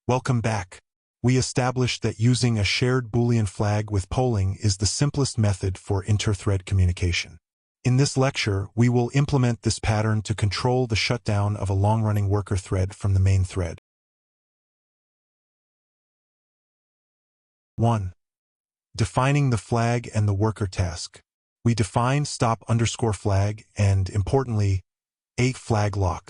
Welcome back. We established that using a shared boolean flag with polling is the simplest method for inter-thread communication. In this lecture, we will implement this pattern to control the shutdown of a long-running worker thread from the main thread. 1. Defining the flag and the worker task. We define stop_flag and, importantly, a flag lock.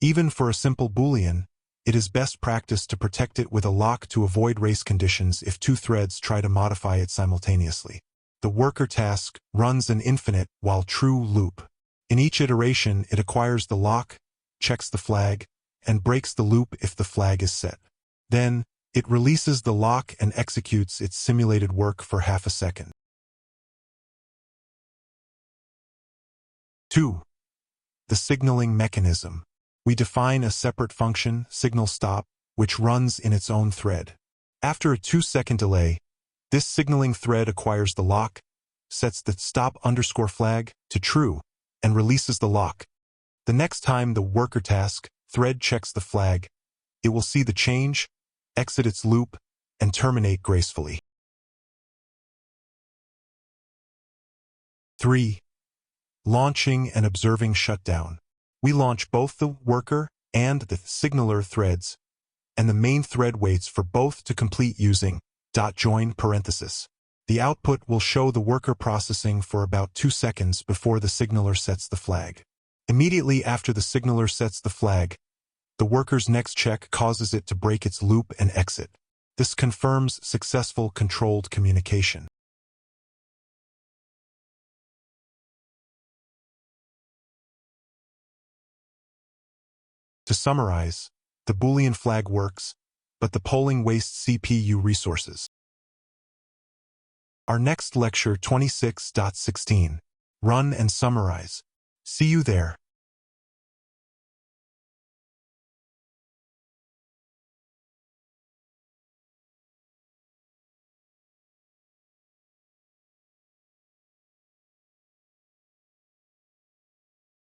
Even for a simple boolean, it is best practice to protect it with a lock to avoid race conditions if two threads try to modify it simultaneously. The worker task runs an infinite while true loop. In each iteration, it acquires the lock, checks the flag, and breaks the loop if the flag is set. Then, it releases the lock and executes its simulated work for half a second. 2. The signaling mechanism. We define a separate function, signal stop, which runs in its own thread. After a 2-second delay, this signaling thread acquires the lock, sets the stop_flag to true, and releases the lock. The next time the worker task thread checks the flag, it will see the change, exit its loop, and terminate gracefully. 3. Launching and observing shutdown. We launch both the worker and the signaler threads, and the main thread waits for both to complete using .join parenthesis. The output will show the worker processing for about 2 seconds before the signaler sets the flag. Immediately after the signaler sets the flag, the worker's next check causes it to break its loop and exit. This confirms successful controlled communication. To summarize, the boolean flag works, but the polling wastes CPU resources. Our next lecture 26.16. Run and summarize. See you there.